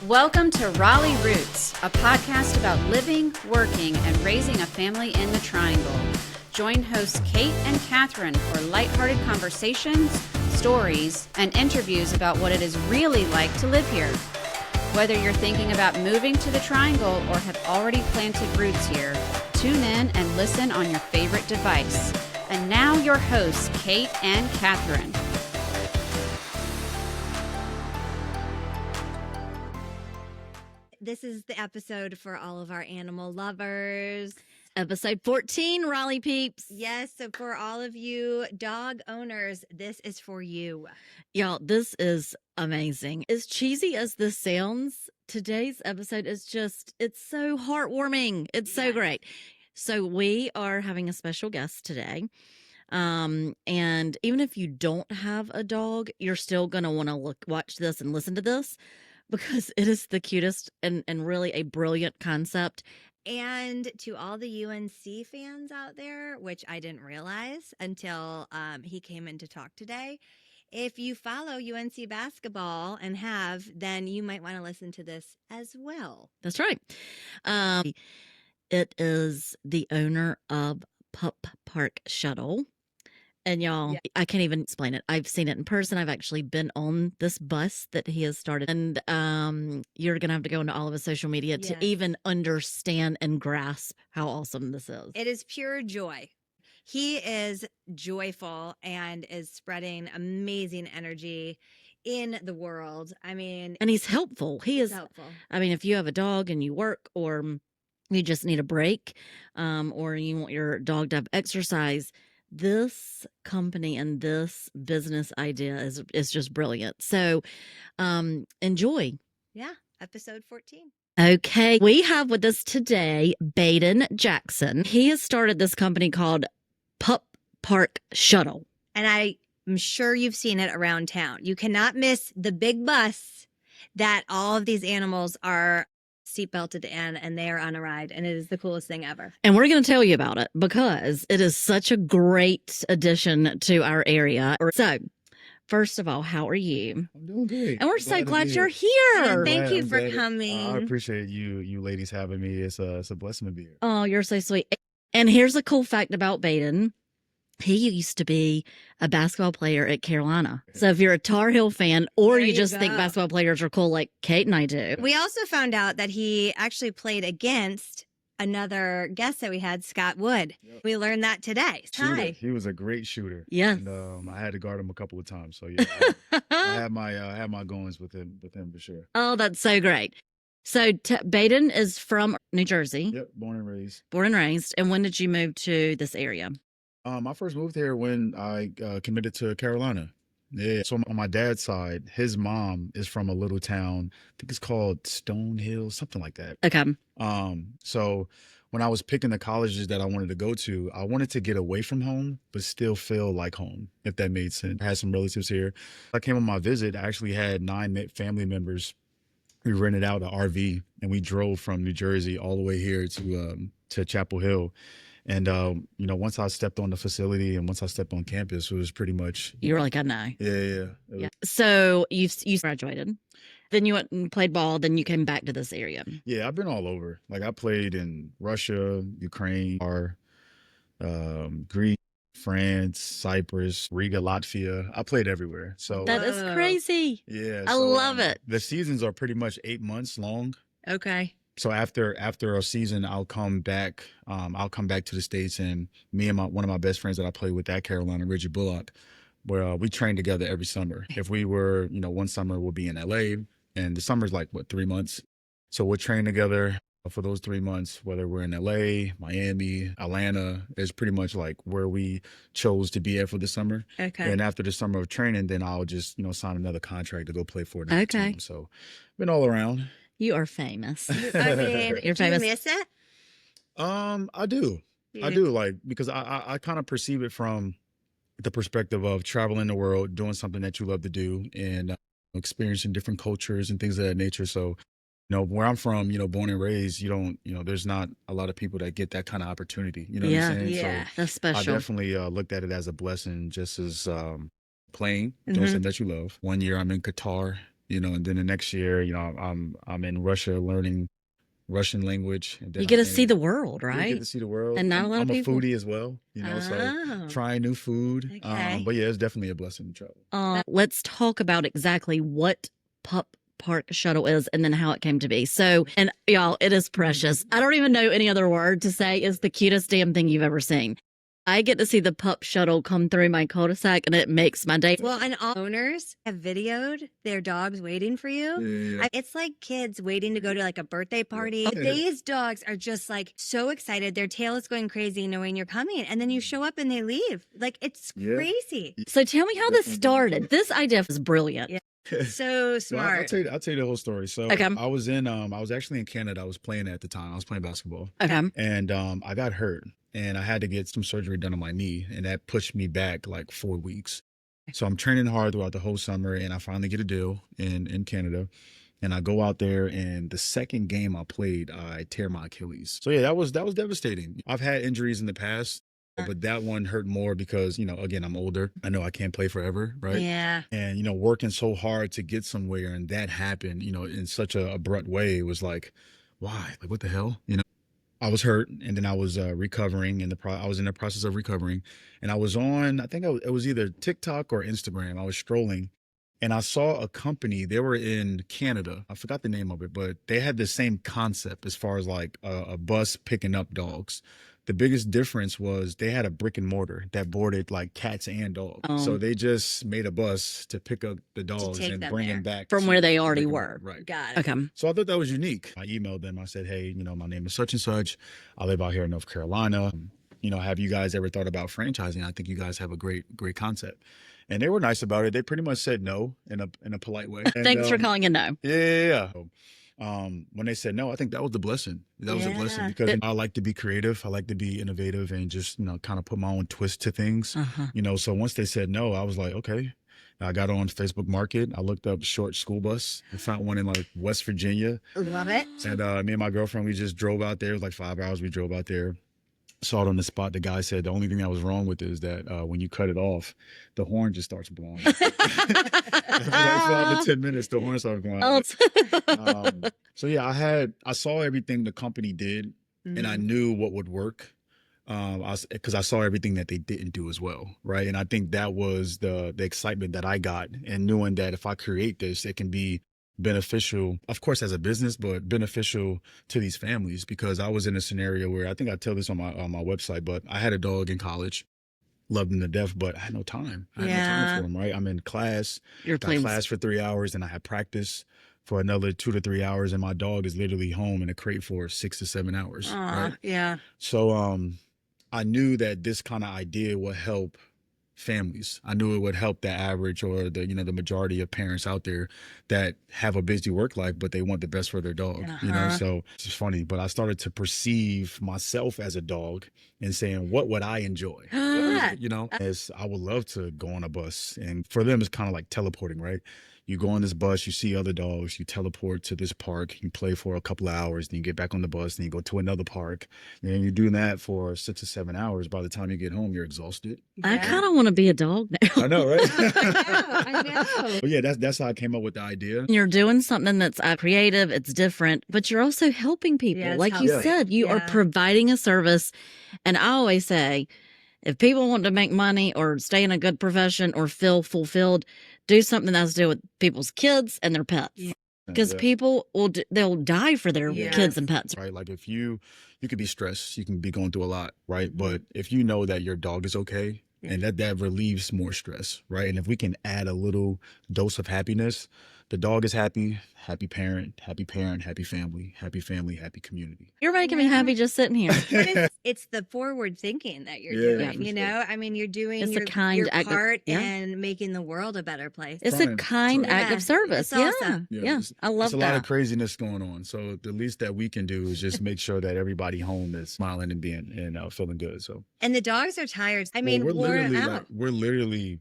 Welcome to Raleigh Roots, a podcast about living, working, and raising a family in the Triangle. Join hosts Kate and Catherine for lighthearted conversations, stories, and interviews about what it is really like to live here. Whether you're thinking about moving to the Triangle or have already planted roots here, tune in and listen on your favorite device. And now your hosts, Kate and Catherine. This is the episode for all of our animal lovers. Episode 14, Raleigh peeps. Yes, so for all of you dog owners, this is for you. Y'all, this is amazing. As cheesy as this sounds, today's episode is it's so heartwarming. It's so great. So we are having a special guest today. And even if you don't have a dog, you're still going to want to watch this and listen to this, because it is the cutest and really a brilliant concept. And to all the UNC fans out there, which I didn't realize until he came in to talk today, if you follow UNC basketball and then you might want to listen to this as well. That's right. It is the owner of Pup Shuttle. And y'all, I can't even explain it. I've seen it in person. I've actually been on this bus that he has started. And you're going to have to go into all of his social media to even understand and grasp how awesome this is. It is pure joy. He is joyful and is spreading amazing energy in the world. And he's helpful. He is helpful. If you have a dog and you work, or you just need a break, or you want your dog to have exercise, this company and this business idea is just brilliant. So enjoy. Yeah, episode 14. Okay, we have with us today Baden Jaxen. He has started this company called Pup Shuttle. And I'm sure you've seen it around town. You cannot miss the big bus that all of these animals are seatbelted in, and they are on a ride, and it is the coolest thing ever. And we're going to tell you about it because it is such a great addition to our area. So, first of all, how are you? I'm doing great. And we're so glad you're here. And thank you for coming. I appreciate you ladies having me. It's a blessing to be here. Oh, you're so sweet. And here's a cool fact about Baden. He used to be a basketball player at Carolina. So if you're a Tar Heel fan, or you just think basketball players are cool like Kate and I do. We also found out that he actually played against another guest that we had, Scott Wood. Yep. We learned that today. Hi. He was a great shooter. Yes. And I had to guard him a couple of times. So yeah, I had my goings with him for sure. Oh, that's so great. So Baden is from New Jersey. Yep, born and raised. Born and raised. And when did you move to this area? I first moved here when I committed to Carolina. Yeah. So on my dad's side, his mom is from a little town. I think it's called Stonehill, something like that. Okay. So when I was picking the colleges that I wanted to go to, I wanted to get away from home, but still feel like home, if that made sense. I had some relatives here. I came on my visit. I actually had 9 family members. We rented out an RV and we drove from New Jersey all the way here to Chapel Hill. And, once I stepped on the facility and once I stepped on campus, it was pretty much... You were like, I know. Yeah. So you graduated. Then you went and played ball. Then you came back to this area. Yeah, I've been all over. Like I played in Russia, Ukraine, Greece, France, Cyprus, Riga, Latvia. I played everywhere. So that is crazy. Yeah. I love it. The seasons are pretty much 8 months long. Okay. So after a season, I'll come back. I'll come back to the States, and me and one of my best friends that I played with at Carolina, Richard Bullock, where we train together every summer. If we were, one summer we'll be in LA, and the summer's like 3 months. So we'll train together for those 3 months, whether we're in LA, Miami, Atlanta. It's pretty much like where we chose to be at for the summer. Okay. And after the summer of training, then I'll just sign another contract to go play for another team. So been all around. You are famous. You're famous. Do you miss it? I do. I do, because I kind of perceive it from the perspective of traveling the world, doing something that you love to do, and experiencing different cultures and things of that nature. So, where I'm from, born and raised, there's not a lot of people that get that kind of opportunity. You know what I'm saying? Yeah, so that's special. I definitely looked at it as a blessing, just as playing, doing something that you love. One year I'm in Qatar. and then the next year, I'm in Russia learning Russian language. And then You get to I'm see in, the world, yeah, get right? to see the world. And not a lot I'm of a people. foodie as well, so Oh. trying new food. Okay. But yeah, it's definitely a blessing to travel. Let's talk about exactly what Pup Park Shuttle is and then how it came to be. So, and y'all, it is precious. I don't even know any other word to say. It's the cutest damn thing you've ever seen. I get to see the Pup Shuttle come through my cul-de-sac and it makes my day. Well, and all owners have videoed their dogs waiting for you. Yeah. It's like kids waiting to go to like a birthday party. Yeah. These dogs are just like so excited. Their tail is going crazy knowing you're coming. And then you show up and they leave. Like it's Yeah. crazy. So tell me how this started. This idea is brilliant. Yeah. So Well, smart. I'll tell you the whole story. So Okay. I was actually in Canada. I was playing at the time. I was playing basketball. Okay. And I got hurt and I had to get some surgery done on my knee. And that pushed me back like 4 weeks. So I'm training hard throughout the whole summer and I finally get a deal in Canada. And I go out there and the second game I played, I tear my Achilles. So yeah, that was devastating. I've had injuries in the past, but that one hurt more because, again, I'm older. I know I can't play forever, right? Yeah. And, working so hard to get somewhere and that happened, in such a abrupt way, it was like, why? Like, what the hell? I was hurt and then I was recovering I was in the process of recovering and I was on, I think it was either TikTok or Instagram. I was strolling and I saw a company, they were in Canada. I forgot the name of it, but they had the same concept as far as like a bus picking up dogs. The biggest difference was they had a brick and mortar that boarded like cats and dogs. So they just made a bus to pick up the dogs take and them bring there. them back From to where they the already brick and were. mortar. Right. Got it. Okay. So I thought that was unique. I emailed them. I said, hey, my name is such and such. I live out here in North Carolina. Have you guys ever thought about franchising? I think you guys have a great concept. And they were nice about it. They pretty much said no in a polite way. And, Thanks for calling a no. Yeah. When they said no, I think that was the blessing. That was a blessing because I like to be creative. I like to be innovative and just, kind of put my own twist to things. So once they said no, I was like, okay. I got on Facebook Market. I looked up short school bus. I found one in like West Virginia. Love it. And me and my girlfriend, we just drove out there. It was like 5 hours. We drove out there. Saw it on the spot. The guy said the only thing that was wrong with it is that when you cut it off, the horn just starts blowing. Like 5 to 10 minutes, the horn starts blowing. So yeah, I saw everything the company did, and I knew what would work. Because I saw everything that they didn't do as well, right? And I think that was the excitement that I got, and knowing that if I create this, it can be beneficial, of course, as a business, but beneficial to these families. Because I was in a scenario where I think I tell this on my website, but I had a dog in college, loved him to death, but I had no time. I had no time for him, right? I'm in class, got class for 3 hours, and I had practice for another 2 to 3 hours, and my dog is literally home in a crate for 6 to 7 hours. Right? Yeah. So I knew that this kind of idea would help families. I knew it would help the average or the majority of parents out there that have a busy work life, but they want the best for their dog. So it's just funny. But I started to perceive myself as a dog and saying, what would I enjoy? As I would love to go on a bus. And for them, it's kind of like teleporting, right? You go on this bus, you see other dogs, you teleport to this park, you play for a couple of hours, then you get back on the bus, then you go to another park. And you're doing that for 6 to 7 hours. By the time you get home, you're exhausted. I kind of want to be a dog now. I know, right? I know. But yeah, that's how I came up with the idea. You're doing something that's creative, it's different, but you're also helping people. Yeah, it's like you helping. said, you are providing a service. And I always say, if people want to make money or stay in a good profession or feel fulfilled, do something that has to do with people's kids and their pets. Because people they'll die for their kids and pets. Right. Like if you could be stressed, you can be going through a lot, right? But if you know that your dog is okay, and that relieves more stress, right? And if we can add a little dose of happiness, the dog is happy, happy parent, happy family, happy community. You're making me happy just sitting here. But it's the forward thinking that you're doing, sure. I mean, you're doing It's a your kind act of- part and making the world a better place. It's a kind act of service. It's awesome. Yeah. I love There's a that. lot of craziness going on. So the least that we can do is just make sure that everybody home is smiling and being and feeling good. So And the dogs are tired. I mean, we're worn literally out. we're literally,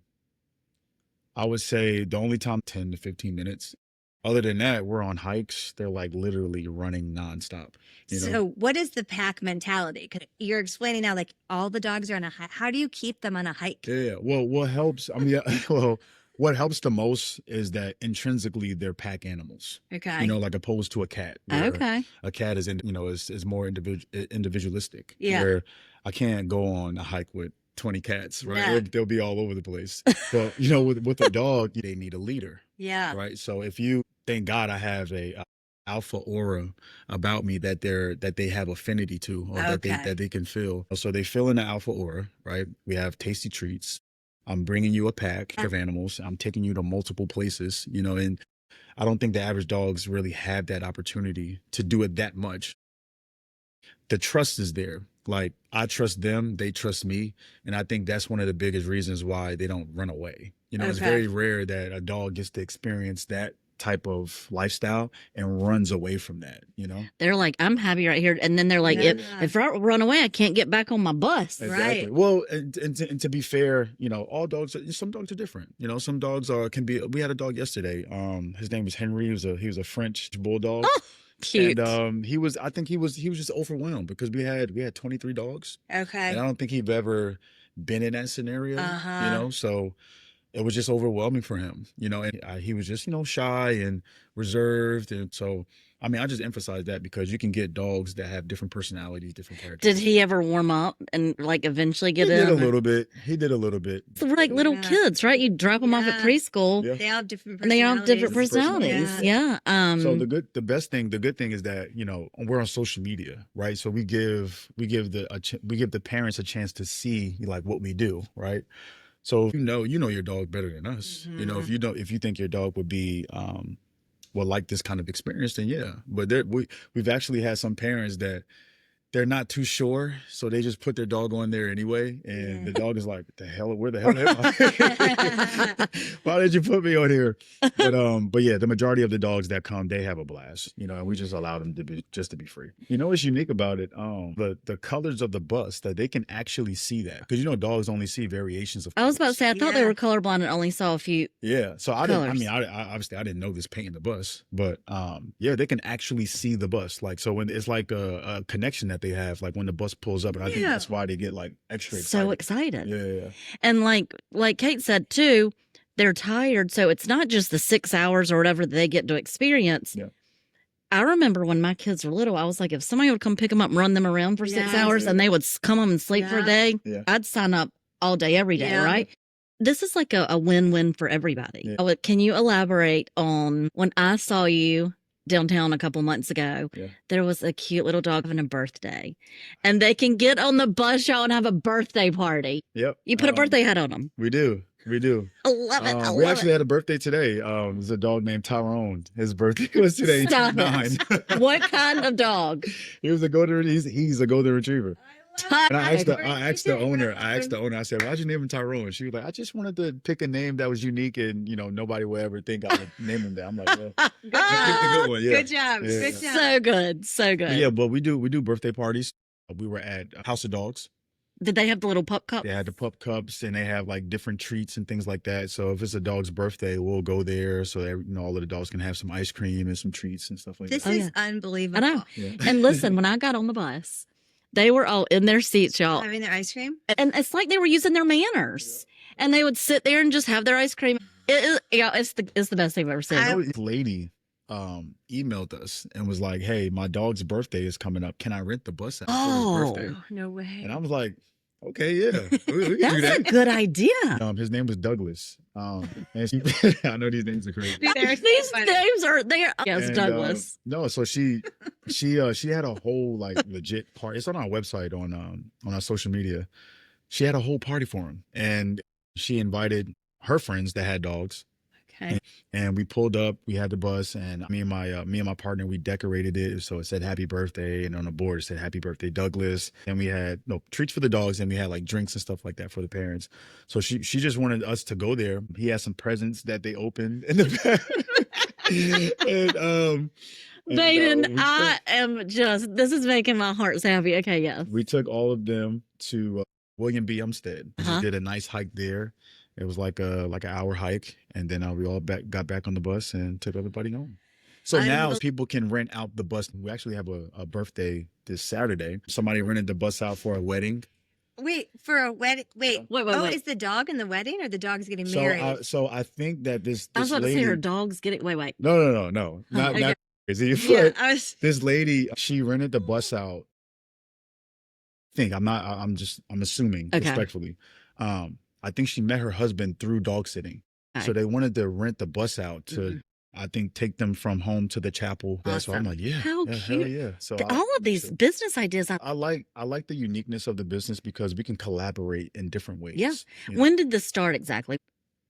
I would say the only time 10 to 15 minutes. Other than that, we're on hikes. They're like literally running nonstop. So what is the pack mentality? 'Cause you're explaining now, like all the dogs are on a hike. How do you keep them on a hike? Yeah. Well, what helps? I mean, well, What helps the most is that intrinsically they're pack animals. Okay. You know, like opposed to a cat. where Okay. A cat is, is more individualistic. Yeah. Where I can't go on a hike with 20 cats, right? No. They'll be all over the place. But with a dog, they need a leader, Yeah. right? So thank God I have a alpha aura about me that they have affinity to, or that they can feel. So they fill in the alpha aura, right? We have tasty treats. I'm bringing you a pack of animals. I'm taking you to multiple places, and I don't think the average dogs really have that opportunity to do it that much. The trust is there. Like, I trust them, they trust me. And I think that's one of the biggest reasons why they don't run away. It's very rare that a dog gets to experience that type of lifestyle and runs away from that, They're like, I'm happy right here. And then they're like, if I run away, I can't get back on my bus. Exactly. Right. Well, and to be fair, all dogs, some dogs are different. Some dogs can be, we had a dog yesterday. His name was Henry. He was a French bulldog. Oh, cute. And he was just overwhelmed because we had 23 dogs. Okay. And I don't think he'd ever been in that scenario, so it was just overwhelming for him, and he was just, shy and reserved. And so, I mean, I just emphasize that because you can get dogs that have different personalities, different characters. Did he ever warm up and like eventually get He in? did a little bit. We're like little kids, right? You drop them off at preschool. Yeah. They all have different And they all have different personalities. personalities. Yeah. So the good thing is that, we're on social media, right? So we give the parents a chance to see like what we do, right? So you know your dog better than us. Mm-hmm. If you think your dog would be like this kind of experience, then yeah. But we've actually had some parents that they're not too sure, so they just put their dog on there anyway, and the dog is like, where the hell am I? Why did you put me on here? But yeah, the majority of the dogs that come, they have a blast, and we just allow them to be free. What's unique about it? The colors of the bus, that they can actually see that, because dogs only see variations of colors. I was about to say, I thought they were colorblind and only saw a few. Yeah, so I obviously I didn't know this painting the bus, but yeah, they can actually see the bus. Like, so when it's like a connection that they have, like when the bus pulls up, and I think that's why they get like extra excited. So excited. Yeah. And like Kate said too, they're tired, so it's not just the 6 hours or whatever that they get to experience. Yeah. I remember when my kids were little, I was like, if somebody would come pick them up and run them around for 6 hours and they would come home and sleep for a day, I'd sign up all day, every day, right? This is like a win-win for everybody. Yeah. Can you elaborate on when I saw you downtown a couple months ago, there was a cute little dog having a birthday, and they can get on the bus, y'all, and have a birthday party. Yep. You put a birthday hat on them. We do. I love it. We actually had a birthday today. There's a dog named Tyrone. His birthday was today. Stop 9. What kind of dog? He's a golden retriever. And I asked the owner, I said, why'd you name him Tyrone? She was like, I just wanted to pick a name that was unique and, nobody will ever think I would name him that. I'm like, well, Good job. one. Yeah. Good job. Yeah. Good job. So good. Yeah, but we do birthday parties. We were at House of Dogs. Did they have the little pup cups? They had the pup cups, and they have like different treats and things like that. So if it's a dog's birthday, we'll go there so that, all of the dogs can have some ice cream and some treats and stuff like This that. is unbelievable. I know. Yeah. And listen, when I got on the bus, they were all in their seats, y'all. Having their ice cream? And it's like they were using their manners. And they would sit there and just have their ice cream. It's the best thing I've ever seen. This lady emailed us and was like, hey, my dog's birthday is coming up. Can I rent the bus out for his birthday? Oh, no way. And I was like, okay, yeah. We can That's do that. a good idea. His name was Douglas. And I know these names are crazy. These names are there. Yes, And, Douglas. No, so she had a whole like legit party. It's on our website on our social media. She had a whole party for him, and she invited her friends that had dogs. Okay. And we pulled up. We had the bus, and me and my partner, we decorated it so it said "Happy Birthday," and on the board it said "Happy Birthday, Douglas." And we had treats for the dogs, and we had like drinks and stuff like that for the parents. So she just wanted us to go there. He had some presents that they opened in the back. Baden, this is making my heart so happy. Okay, yes. We took all of them to William B. Umstead. We did a nice hike there. It was like an hour hike, and then we all got back on the bus and took everybody home. So now people can rent out the bus. We actually have a birthday this Saturday. Somebody rented the bus out for a wedding. Wait, for a wedding. Wait. Wait. Is the dog in the wedding or the dog's getting So, married? so I think that this I was about to lady. say her dog's getting. Wait. No, not Okay. crazy. Yeah, But I was. this lady, she rented the bus out. I'm assuming Okay. respectfully. I think she met her husband through dog sitting. So they wanted to rent the bus out to, I think, take them from home to the chapel. So I'm Awesome. like, yeah, How hell cute. yeah. So All of these business ideas. I like the uniqueness of the business because we can collaborate in different ways. Yeah. You know? When did this start exactly?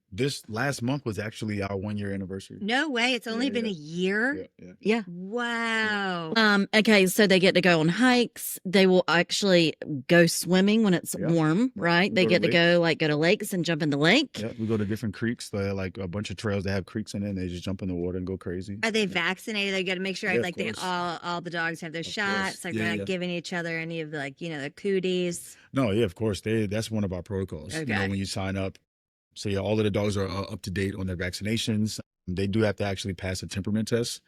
This last month was actually our 1-year anniversary. No way. It's only been a year. Yeah. Wow. Okay, so they get to go on hikes. They will actually go swimming when it's warm, right? They Go to get to go to lakes and jump in the lake. Yeah, we go to different creeks. They like a bunch of trails that have creeks in it. And they just jump in the water and go crazy. Are they vaccinated? They got to make sure Yeah, like of they course. all the dogs have their Of shots. course. Like Yeah, they're not yeah. giving each other any of the, like, you know, the cooties. No, yeah, of course. That's one of our protocols. You know, Okay. when you sign up. So yeah, all of the dogs are up to date on their vaccinations. They do have to actually pass a temperament test,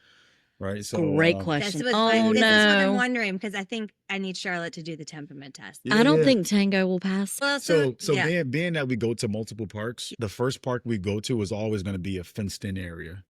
right? So Great That's question. what, Oh this is what I'm no, wondering because I think I need Charlotte to do the temperament test. Yeah, I don't yeah. think Tango will pass. Well, So yeah. being that we go to multiple parks, the first park we go to is always going to be a fenced in area,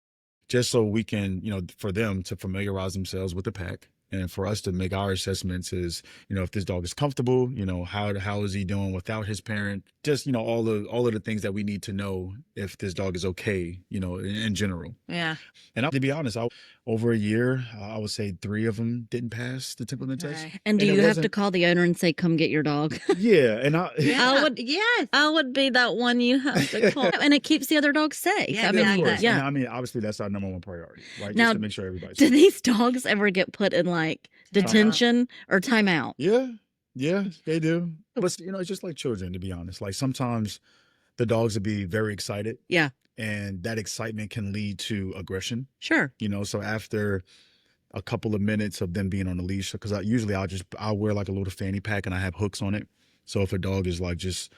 just so we can, you know, for them to familiarize themselves with the pack. And for us to make our assessments is, you know, if this dog is comfortable, you know, how is he doing without his parent? Just, you know, all of the things that we need to know if this dog is okay, you know, in general. Yeah. And to be honest, over a year, I would say 3 of them didn't pass the temperament test. Okay. And do And it you have to wasn't- call the owner and say, "Come get your dog"? Yeah, and I would. Yes. I would be that one you have to call, and it keeps the other dogs safe. Yeah, I mean, exactly. of course. yeah. And I mean, obviously, that's our number one priority, right? Now, Just to make sure everybody's Do safe. these dogs ever get put in like detention or timeout? Yeah, they do. But you know, it's just like children, to be honest. Like sometimes the dogs will be very excited. Yeah. And that excitement can lead to aggression. Sure. You know, so after a couple of minutes of them being on the leash, because I'll wear like a little fanny pack and I have hooks on it. So if a dog is like just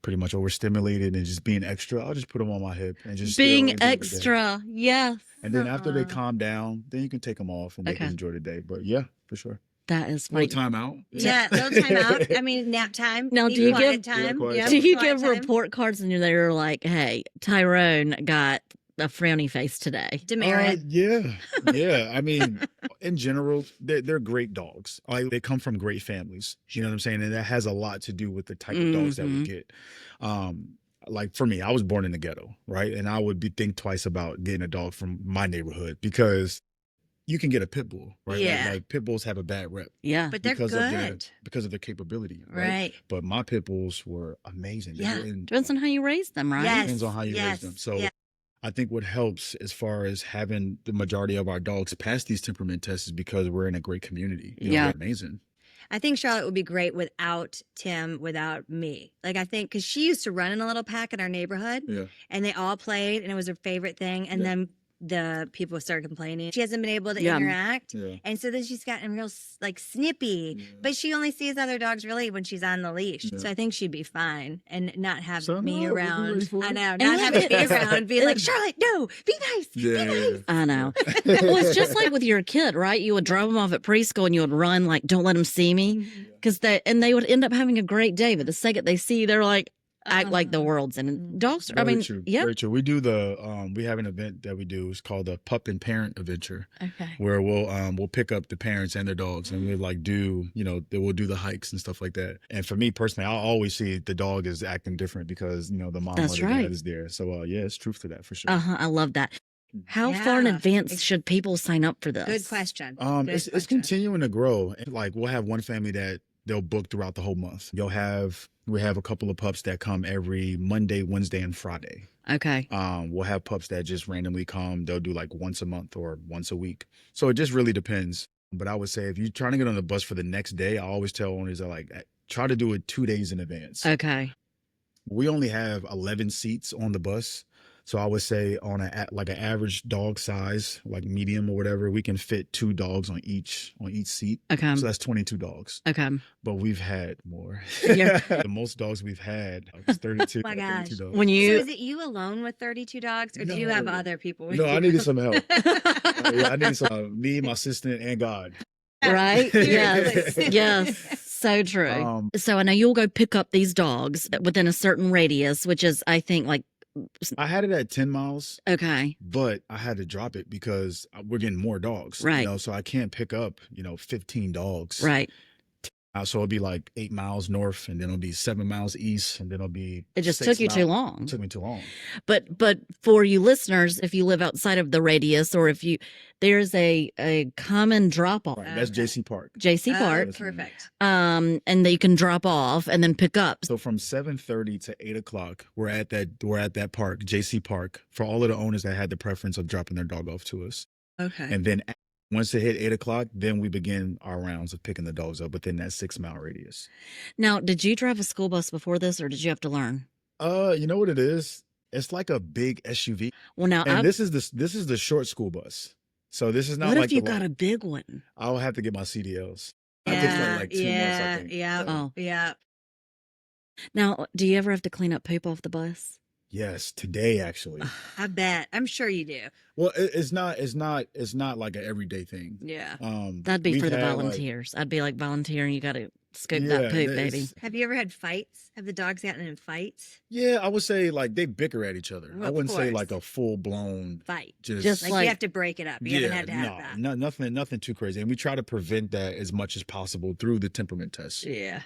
pretty much overstimulated and just being extra, I'll just put them on my hip and just Being still enjoy the day. extra. Yes. And then after they calm down, then you can take them off and they Okay. can enjoy the day. But yeah, for sure. That is Little funny. time out. Yeah, little time out. I mean, nap time. Now, Need do you quiet give- time? quiet Yep, Do you quiet give time. report cards and they're like, "Hey, Tyrone got a frowny face today"? Demerit. Yeah. I mean, in general, they're great dogs. Like they come from great families. You know what I'm saying? And that has a lot to do with the type of dogs that we Mhm. get. Like for me, I was born in the ghetto, right? And I would think twice about getting a dog from my neighborhood because you can get a pit bull, right? Yeah. Like pit bulls have a bad rep Yeah. But they're because good. of their capability, right? Right. But my pit bulls were amazing. They Yeah. didn't- Depends on how you raise them, right? Yes. depends on how you yes, raise them. So yeah. I think what helps as far as having the majority of our dogs pass these temperament tests is because we're in a great community. You know, Yeah. we're amazing. I think Charlotte would be great without Tim, without me. Like, I think because she used to run in a little pack in our neighborhood Yeah. and they all played and it was her favorite thing. And Yeah. then the people started complaining. She hasn't been able to Yeah. interact. Yeah. And so then she's gotten real like snippy, Yeah. but she only sees other dogs really when she's on the leash. Yeah. So I think she'd be fine and not have So, me no, we're ready around. for I it. know, And not having me it- around, being like, it- Charlotte, no, be nice. Yeah. Be nice. I know. Well, it's just like with your kid, right? You would drop them off at preschool and you would run like, "Don't let them see me," because they would end up having a great day. But the second they see you, they're like, act like the world's in. Dogs, I Very mean, true. yeah. Very true. We do we have an event that we do. It's called the Pup and Parent Adventure, Okay. where we'll pick up the parents and their dogs, and we'll like we'll do the hikes and stuff like that. And for me personally, I always see the dog is acting different because, you know, the mom That's or the right. dad is there. So yeah, it's truth to that for sure. I love that. How far in Yeah. advance should people sign up for this? Good question. Good It's question. continuing to grow. Like we'll have one family that they'll book throughout the whole month. We have a couple of pups that come every Monday, Wednesday, and Friday. Okay. We'll have pups that just randomly come. They'll do like once a month or once a week. So it just really depends. But I would say if you're trying to get on the bus for the next day, I always tell owners try to do it 2 days in advance. Okay. We only have 11 seats on the bus. So I would say on an average dog size, like medium or whatever, we can fit 2 dogs on each seat. Okay. So that's 22 dogs. Okay. But we've had more. Yeah. The most dogs we've had is 32. Oh my gosh. 32 dogs. When So you is it you alone with 32 dogs or do you have No. other people with No, you? I needed some help. Yeah, I needed some me, my assistant, and God. right? Yes. Seriously. Yes. So true. Um, So I know you'll go pick up these dogs within a certain radius, which is, I think, like, I had it at 10 miles, okay, but I had to drop it because we're getting more dogs, Right. so I can't pick up, 15 dogs. right. So it'll be like 8 miles north, and then it'll be 7 miles east, and then it'll be. It just 6 took you too miles. long. It took me too long. But for you listeners, if you live outside of the radius, or if there's a common drop off, Right. That's Okay. JC Park. JC Park, Yes, ma'am. Perfect. and that you can drop off and then pick up. So from 7:30 to 8 o'clock, we're at that park, JC Park, for all of the owners that had the preference of dropping their dog off to us. Okay. And then once it hit 8 o'clock, then we begin our rounds of picking the dogs up within that 6 mile radius. Now, did you drive a school bus before this, or did you have to learn? You know what it is? It's like a big SUV, Well, now, and this is the short school bus. So this is not what like if you the got long. a big one? I'll have to get my CDLs. I think Yeah, like 2 months, I think. yeah. Oh, Yeah. now, do you ever have to clean up poop off the bus? Yes, today actually. I bet. I'm sure you do. Well, it's not like an everyday thing. Yeah. That'd be we've for the had, like- volunteers. I'd be like, volunteering, you got to scoop Yeah, that poop, it's- baby. Have you ever had fights? Have the dogs gotten in fights? Yeah, I would say like they bicker at each other. Well, I of wouldn't say course. like a full blown Fight. Just Like, like- you have to break it up. You haven't had to have that. no, nothing too crazy. And we try to prevent that as much as possible through the temperament test. Yeah.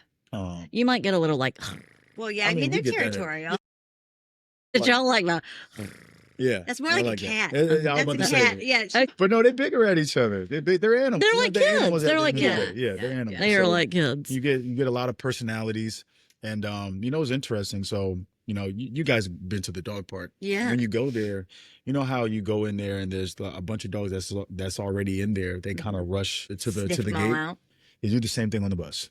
You might get a little like, Well, yeah. I, I mean, mean, they're we get that. territorial. did y'all like that? Yeah, That's more I like a that. cat. Yeah, I was That's about a to say cat. that. Yeah. Okay. But no, they bigger at each other. They're animals. They're like animals kids. at They're the like end of the kids. day. Yeah, they're Yeah. animals. They are So like kids. you get a lot of personalities, and it's interesting. So you guys been to the dog park. Yeah. When you go there, you know how you go in there and there's a bunch of dogs that's already in there. They kind of rush to the Sniff to the them all gate. out. They do the same thing on the bus.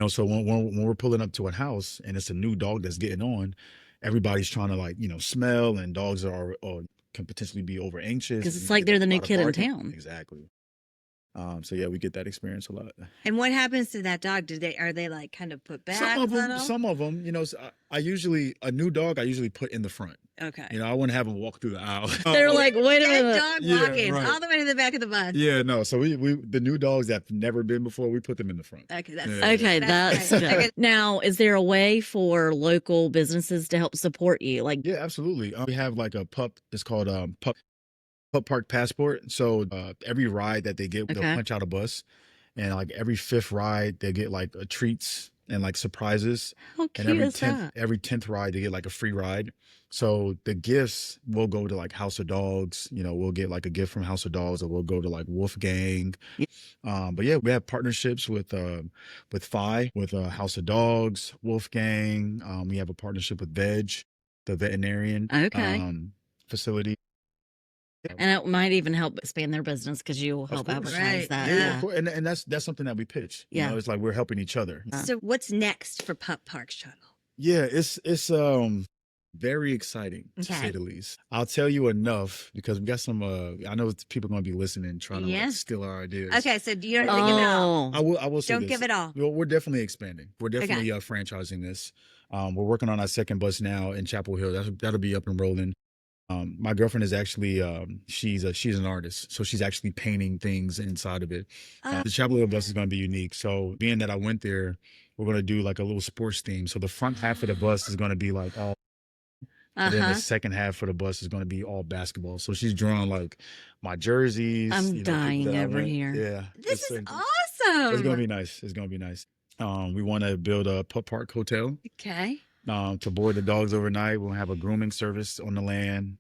So when we're pulling up to a house and it's a new dog that's getting on, everybody's trying to smell, and dogs are or can potentially be over anxious 'Cause it's and like get they're a the new lot of kid in barking. town. Exactly. So yeah, we get that experience a lot. And what happens to that dog? Are they like kind of put back on them? Some of them, I usually a new dog I usually put in the front. Okay. I wouldn't have them walk through the aisle. They're like, wait a Dead minute. dog Yeah, walking right. all the way to the back of the bus. Yeah, no. So we the new dogs that have never been before, we put them in the front. Okay, that's Yeah. Okay, that's right. good. Okay. Now, is there a way for local businesses to help support you? Like, Yeah, absolutely. We have like a pup. It's called Pup Park Passport. So every ride that they get, Okay. they'll punch out a bus, and like every fifth ride, they get like treats and like surprises. how And cute every is that? every 10th ride, they get like a free ride. So the gifts will go to like House of Dogs. We'll get like a gift from House of Dogs, or we'll go to like Wolfgang. But yeah, we have partnerships with Fi, with House of Dogs, Wolfgang. We have a partnership with Veg, the veterinarian Okay. facility. And it might even help expand their business because you will Of help course. advertise Right, that. yeah. Yeah. Of course. And that's something that we pitch. Yeah. It's like we're helping each other. So what's next for Pup Park Shuttle? Yeah, it's very exciting to Okay. say the least. I'll tell you enough because we got some. I know people going to be listening, trying to Yeah. steal our ideas. Okay, so you don't have to give it all. Oh, I will say Don't this. give it all. Well, we're definitely expanding. We're definitely franchising this. We're working on our second bus now in Chapel Hill. That'll be up and rolling. My girlfriend is actually she's an artist, so she's actually painting things inside of it. Oh, The Chapel Hill bus is going to be unique. So being that I went there, we're going to do like a little sports theme. So the front half of the bus is going to be like all, and then uh-huh. the second half of the bus is going to be all basketball. So she's drawing like my jerseys. I'm people dying that I over went- here. Yeah, this it's is so- awesome. It's going to be nice. It's going to be nice. We want to build a Pup Park hotel Okay. to board the dogs overnight. We'll have a grooming service on the land.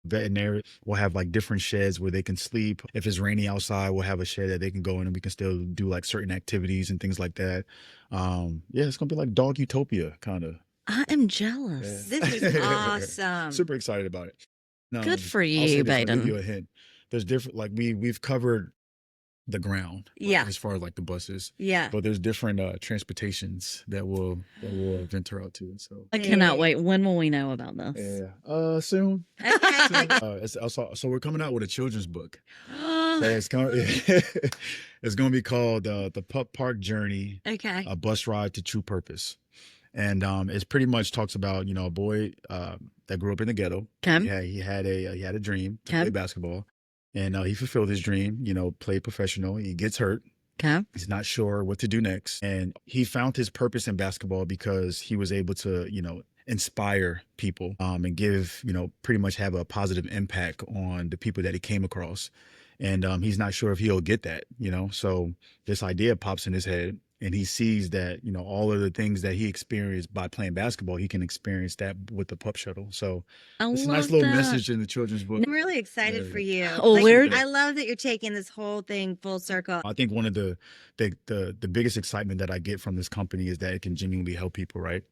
Veterinary, we'll have like different sheds where they can sleep. If it's rainy outside, we'll have a shed that they can go in and we can still do like certain activities and things like that. Yeah, it's gonna be like dog utopia kind of. I am jealous. This is awesome. Super excited about it. Good for I'll say you, this, I'll give Baden. you a hint. There's different, like we've covered the ground, Yeah. as far as like the buses, Yeah. but there's different transportations that we'll venture out to. So I cannot wait. When will we know about this? yeah, soon. Okay. It's also, so we're coming out with a children's book. So it's going it's going to be called the Pup Park Journey: Okay. A Bus Ride to True Purpose, and it's pretty much talks about a boy that grew up in the ghetto. Okay. Yeah, he had a dream to Okay. play basketball, and he fulfilled his dream. Played professional. He gets hurt. Okay. He's not sure what to do next. And he found his purpose in basketball because he was able to, inspire people and give, pretty much have a positive impact on the people that he came across. And he's not sure if he'll get that, So this idea pops in his head, and he sees that, all of the things that he experienced by playing basketball, he can experience that with the Pup Shuttle. So it's a nice little message in the children's book. I'm really excited for you. Oh, I love that you're taking this whole thing full circle. I think one of the biggest excitement that I get from this company is that it can genuinely help people, right?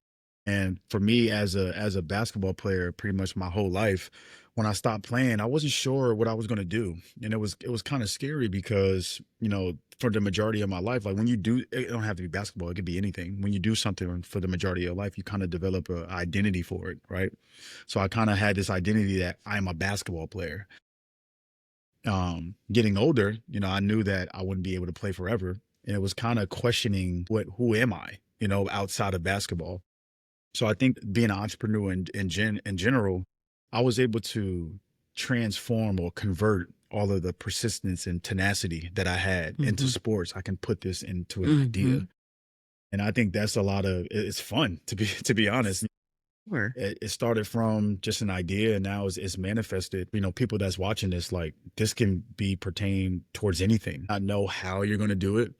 And for me, as a basketball player, pretty much my whole life, when I stopped playing, I wasn't sure what I was going to do, and it was kind of scary because for the majority of my life, like when you do, it don't have to be basketball, it could be anything. When you do something for the majority of your life, you kind of develop an identity for it, right? So I kind of had this identity that I'm a basketball player. Getting older, I knew that I wouldn't be able to play forever, and it was kind of questioning who am I, outside of basketball. So I think being an entrepreneur in general, I was able to transform or convert all of the persistence and tenacity that I had into sports. I can put this into an idea. And I think that's it's fun to be honest. Sure. It started from just an idea, and now it's manifested. People that's watching this, like, this can be pertained towards anything. I know how you're going to do it,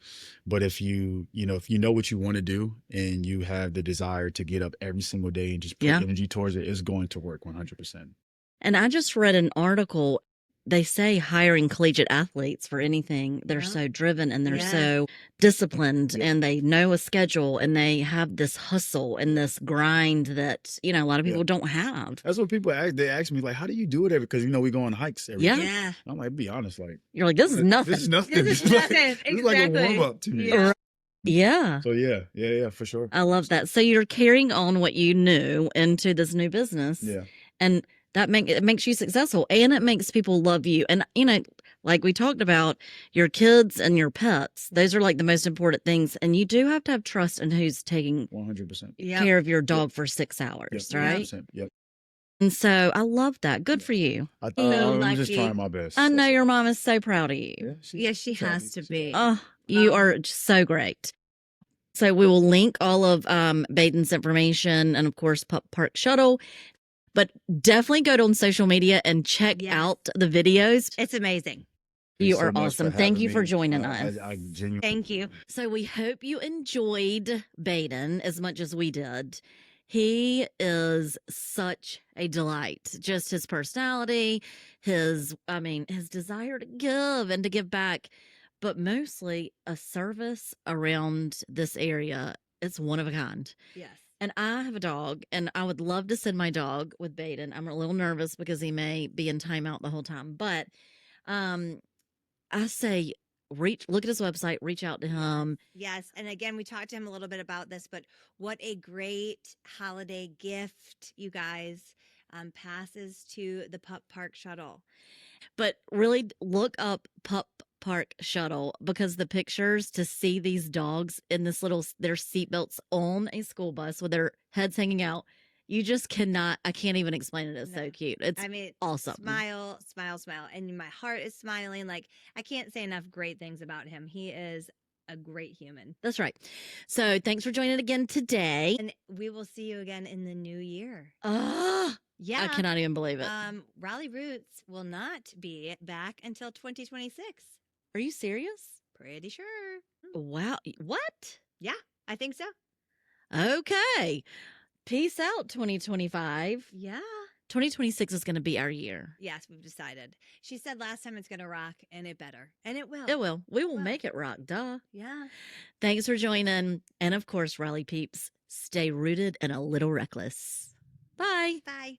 but if you know what you want to do and you have the desire to get up every single day and just put energy towards it, it's going to work 100%. And I just read an article. They say hiring collegiate athletes for anything, they're so driven and they're so disciplined and they know a schedule and they have this hustle and this grind that, a lot of people don't have. That's what people ask. They ask me, like, how do you do it? Because, we go on hikes every day. Yeah. I'm like, be honest, like. You're like, this is nothing. This is nothing. This is nothing. This is like a warm-up to me. Yeah. So, yeah, for sure. I love that. So you're carrying on what you knew into this new business. Yeah. And it makes you successful, and it makes people love you. And, like we talked about, your kids and your pets, those are like the most important things. And you do have to have trust in who's taking 100%. care of your dog for 6 hours, right? 100%. Yep. And so I love that. Good for you. I'm just trying my best. I know your mom is so proud of you. Yeah, she has to be. Oh, you are so great. So we will link all of Baden's information and, of course, Pup Park Shuttle. But definitely go on social media and check out the videos. It's amazing. You are awesome. Thank you for joining us. I genuinely. Thank you. So we hope you enjoyed Baden as much as we did. He is such a delight. Just his personality, his desire to give and to give back, but mostly a service around this area. It's one of a kind. Yes. And I have a dog, and I would love to send my dog with Baden. I'm a little nervous because he may be in timeout the whole time. But I say, look at his website, reach out to him. Yes. And again, we talked to him a little bit about this, but what a great holiday gift, you guys, passes to the Pup Park Shuttle. But really look up Pup Park Shuttle, because the pictures to see these dogs in their seatbelts on a school bus with their heads hanging out, you just cannot, I can't even explain it. It's so cute. It's awesome. Smile, smile, smile. And my heart is smiling. Like, I can't say enough great things about him. He is a great human. That's right. So thanks for joining again today. And we will see you again in the new year. Yeah. I cannot even believe it. Raleigh Roots will not be back until 2026. Are you serious? Pretty sure. Wow. What? Yeah, I think so. Okay. Peace out, 2025. Yeah. 2026 is going to be our year. Yes, we've decided. She said last time it's going to rock, and it better. And it will. It will. We will make it rock. Duh. Yeah. Thanks for joining. And of course, Raleigh peeps, stay rooted and a little reckless. Bye. Bye.